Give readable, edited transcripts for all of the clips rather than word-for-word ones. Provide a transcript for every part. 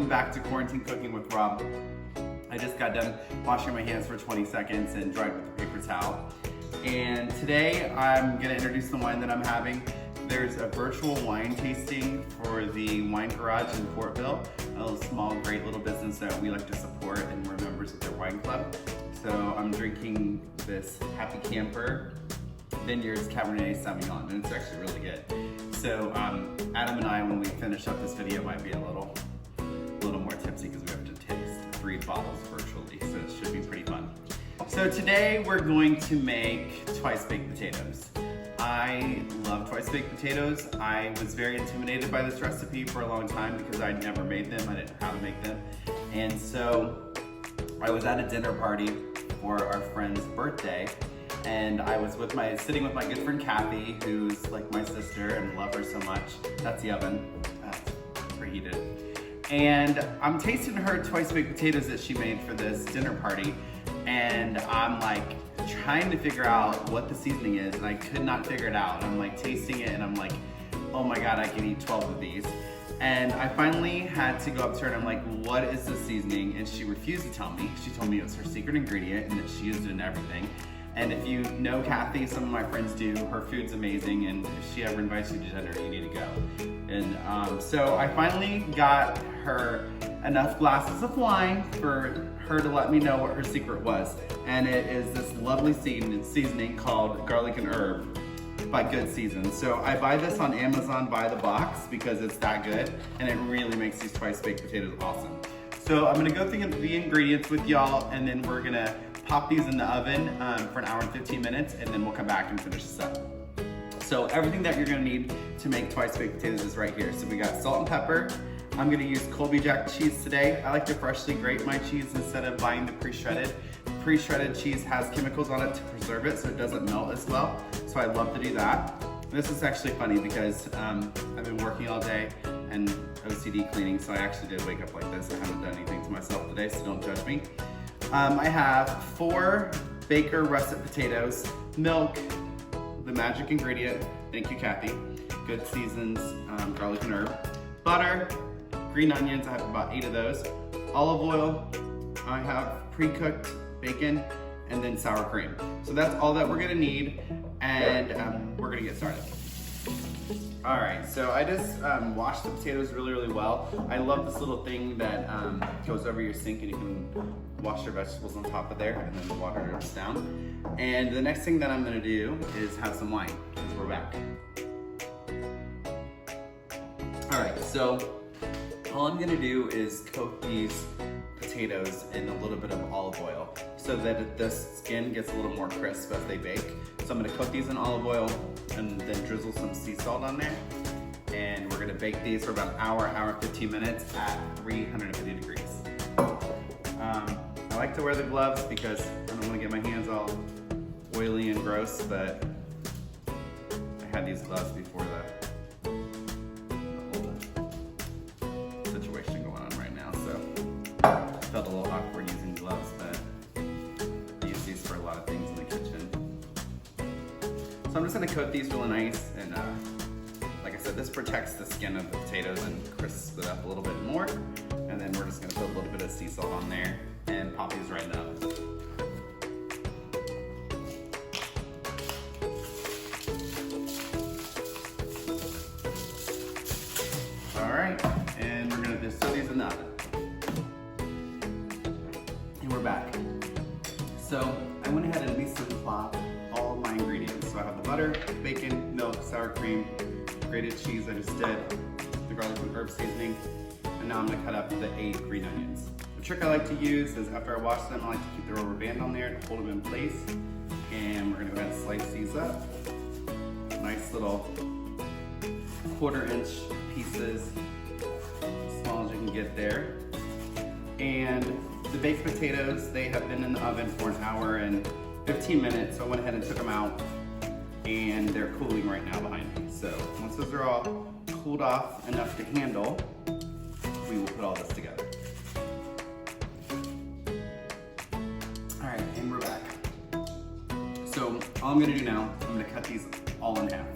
back to Quarantine Cooking with Rob. I just got done washing my hands for 20 seconds and dried with a paper towel. And today I'm gonna introduce the wine that I'm having. There's a virtual wine tasting for the Wine Garage in Portville, a little small, great little business that we like to support, and we're members of their wine club. So I'm drinking this Happy Camper Vineyards Cabernet Sauvignon, and it's actually really good. So Adam and I, when we finish up this video, might be a little more tipsy because we have to taste 3 bottles virtually, so it should be pretty fun. So today we're going to make twice-baked potatoes. I love twice-baked potatoes. I was very intimidated by this recipe for a long time because I'd never made them. I didn't know how to make them. And so I was at a dinner party for our friend's birthday, and I was sitting with my good friend Kathy, who's like my sister and love her so much. That's the oven, preheated. And I'm tasting her twice-baked potatoes that she made for this dinner party, and I'm like trying to figure out what the seasoning is, and I could not figure it out. I'm like tasting it, and I'm like, oh my God, I can eat 12 of these. And I finally had to go up to her and I'm like, what is the seasoning? And she refused to tell me. She told me it was her secret ingredient and that she used it in everything. And if you know Kathy, some of my friends do, her food's amazing, and if she ever invites you to dinner, you need to go. And so I finally got her enough glasses of wine for her to let me know what her secret was. And it is this lovely seasoning called garlic and herb by Good Seasons. So I buy this on Amazon by the box because it's that good, and it really makes these twice-baked potatoes awesome. So I'm gonna go through the ingredients with y'all, and then we're gonna pop these in the oven for 1 hour and 15 minutes, and then we'll come back and finish this up. So everything that you're gonna need to make twice-baked potatoes is right here. So we got salt and pepper. I'm gonna use Colby Jack cheese today. I like to freshly grate my cheese instead of buying the pre-shredded. Pre-shredded cheese has chemicals on it to preserve it so it doesn't melt as well. So I love to do that. This is actually funny because I've been working all day and OCD cleaning, so I actually did wake up like this. I haven't done anything to myself today, so don't judge me. I have 4 Baker russet potatoes, milk, the magic ingredient, thank you Kathy, Good Seasons, garlic and herb, butter, green onions, I have about 8 of those, olive oil, I have pre-cooked bacon, and then sour cream. So that's all that we're gonna need, and we're gonna get started. All right, so I just washed the potatoes really well. I love this little thing that goes over your sink, and you can wash your vegetables on top of there, and then the water drips down. And the next thing that I'm gonna do is have some wine, because we're back. All right, so all I'm gonna do is coat these potatoes in a little bit of olive oil so that the skin gets a little more crisp as they bake. So I'm gonna coat these in olive oil and then drizzle some sea salt on there. And we're gonna bake these for about 1 hour, 1 hour and 15 minutes at 350 degrees. I like to wear the gloves because I don't wanna get my hands all oily and gross, but I had these gloves before the whole situation going on right now, so it felt a little awkward using gloves, but I use these for a lot of things in the kitchen. So I'm just gonna coat these really nice, and like I said, this protects the skin of the potatoes and crisps it up a little bit more. And then we're just gonna put a little bit of sea salt on there and pop these right in the oven. All right, and we're gonna just throw these in the oven. And we're back. So I went ahead and lisa plopped all of my ingredients. So I have the butter, bacon, milk, sour cream, grated cheese I just did, the garlic and herb seasoning, and now I'm gonna cut up the 8 green onions. The trick I like to use is after I wash them, I like to keep the rubber band on there to hold them in place. And we're gonna go ahead and slice these up. Nice little 1/4 inch pieces, as small as you can get there. And the baked potatoes, they have been in the oven for 1 hour and 15 minutes, so I went ahead and took them out, and they're cooling right now behind me. So once those are all cooled off enough to handle, we will put all this together. All right, and we're back. So all I'm gonna do now, I'm gonna cut these all in half.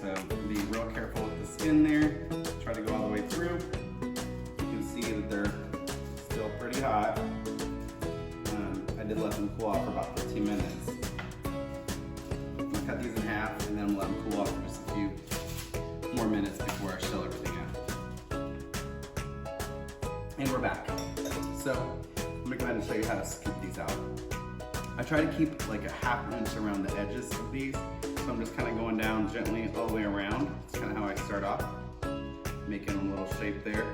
So be real careful with the skin there. Try to go all the way through. You can see that they're still pretty hot. I did let them cool off for about 15 minutes. I'm gonna cut these in half and then let them cool off for just a few more minutes before I shell everything out. And we're back. So I'm gonna go ahead and show you how to scoop these out. I try to keep like a ½ inch around the edges of these. So I'm just kind of going down gently all the way around. That's kind of how I start off. Making a little shape there.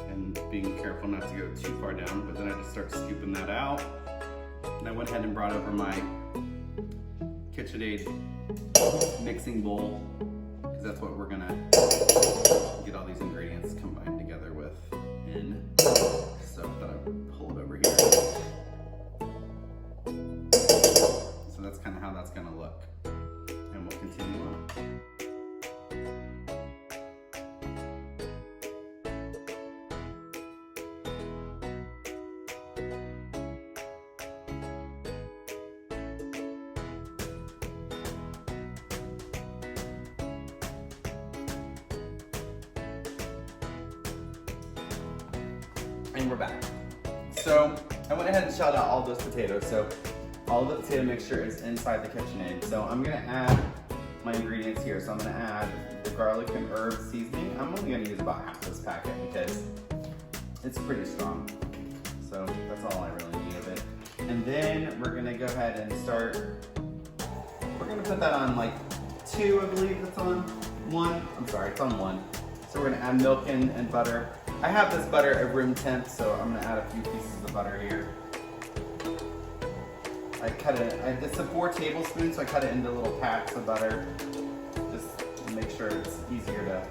And being careful not to go too far down, but then I just start scooping that out. And I went ahead and brought over my KitchenAid mixing bowl, because that's what we're gonna get all these ingredients combined together with. And so I thought I'd pull it over here. So that's kind of how that's gonna look. And we'll continue on. And we're back. So I went ahead and shelled out all those potatoes. So all of the potato mixture is inside the KitchenAid. So I'm gonna add my ingredients here. So I'm gonna add the garlic and herb seasoning. I'm only gonna use about half this packet because it's pretty strong. So that's all I really need of it. And then we're gonna go ahead and start, we're gonna put that on like 2, I believe it's on 1. I'm sorry, it's on 1. So we're gonna add milk and butter. I have this butter at room temp, so I'm gonna add a few pieces of butter here. I cut it, this is 4 tablespoons, so I cut it into little packs of butter, just to make sure it's easier to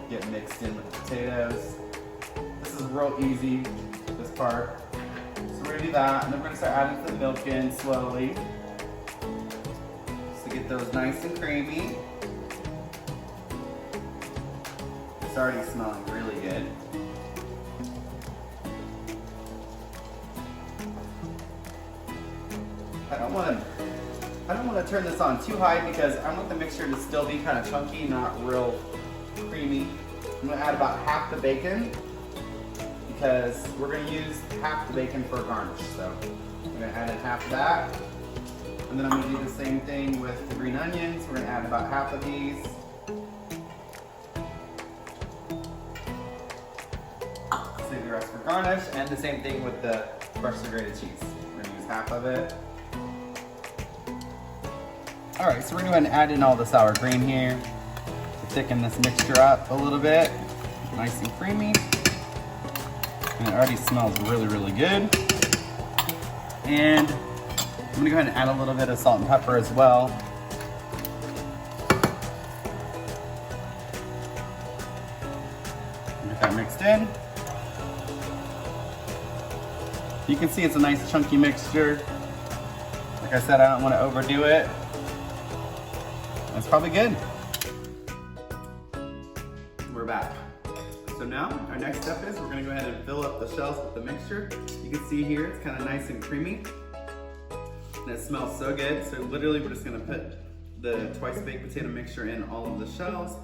get mixed in with the potatoes. This is real easy, this part. So we're gonna do that, and then we're gonna start adding some milk in slowly, just to get those nice and creamy. It's already smelling really good. I don't want to turn this on too high because I want the mixture to still be kind of chunky, not real creamy. I'm going to add about half the bacon because we're going to use half the bacon for a garnish. So I'm going to add in half of that. And then I'm going to do the same thing with the green onions. We're going to add about half of these. Save the rest for garnish, and the same thing with the freshly grated cheese. We're going to use half of it. All right, so we're going to go ahead and add in all the sour cream here to thicken this mixture up a little bit. Nice and creamy. And it already smells really, really good. And I'm going to go ahead and add a little bit of salt and pepper as well. Get that mixed in. You can see it's a nice chunky mixture. Like I said, I don't want to overdo it. That's probably good. We're back. So now our next step is we're going to go ahead and fill up the shells with the mixture. You can see here it's kind of nice and creamy. And it smells so good. So literally we're just going to put the twice baked potato mixture in all of the shells.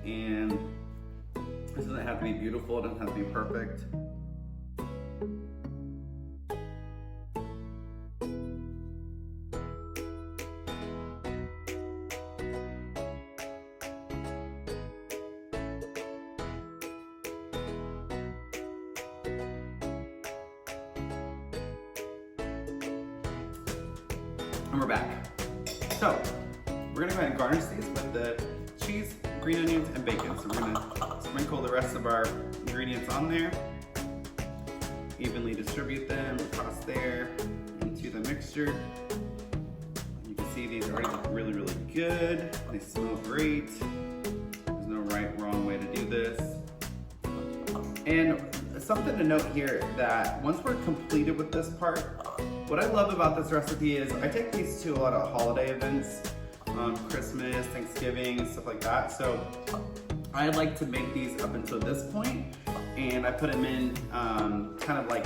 And this doesn't have to be beautiful, it doesn't have to be perfect. And we're back. So, we're gonna go ahead and garnish these with the cheese, green onions, and bacon. So we're gonna sprinkle the rest of our ingredients on there, evenly distribute them across there into the mixture. You can see these already look really, really good. They smell great. There's no right, wrong way to do this. And something to note here that once we're completed with this part, what I love about this recipe is I take these to a lot of holiday events, Christmas, Thanksgiving, stuff like that. So I like to make these up until this point, and I put them in kind of like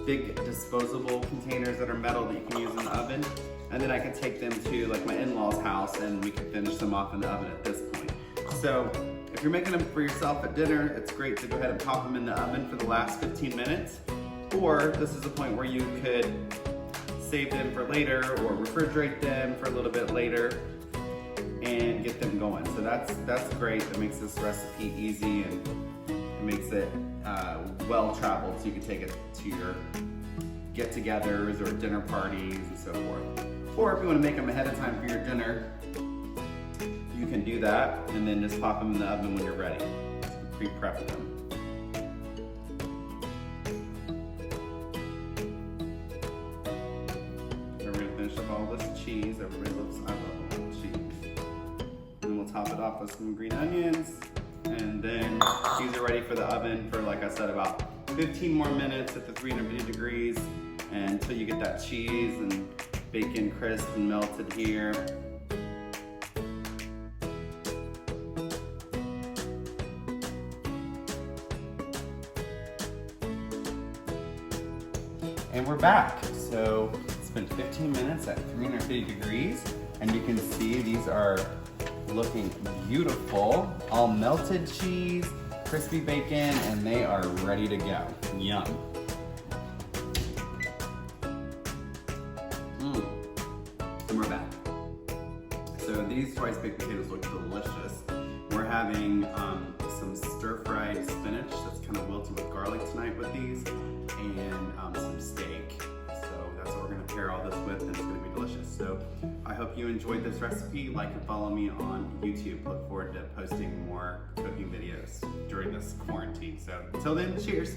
big disposable containers that are metal that you can use in the oven. And then I can take them to like my in-laws' house and we can finish them off in the oven at this point. So If you're making them for yourself at dinner, it's great to go ahead and pop them in the oven for the last 15 minutes. Or this is a point where you could save them for later or refrigerate them for a little bit later and get them going. So that's great. That makes this recipe easy and it makes it well traveled, so you can take it to your get-togethers or dinner parties and so forth. Or if you want to make them ahead of time for your dinner, you can do that and then just pop them in the oven when you're ready. Pre-prep them. We're gonna finish up all this cheese. Everybody loves, I love all the cheese. And we'll top it off with some green onions. And then these are ready for the oven for, like I said, about 15 more minutes at the 350 degrees until you get that cheese and bacon crisp and melted here. And we're back. So it's been 15 minutes at 350 degrees, and you can see these are looking beautiful. All melted cheese, crispy bacon, and they are ready to go. Yum. And we're back. So these twice baked potatoes look delicious. We're having some stir-fried spinach that's kind of wilted with garlic tonight with these, and some steak. So that's what we're gonna pair all this with, and it's gonna be delicious. So I hope you enjoyed this recipe. Like and follow me on YouTube. Look forward to posting more cooking videos during this quarantine. So until then, cheers.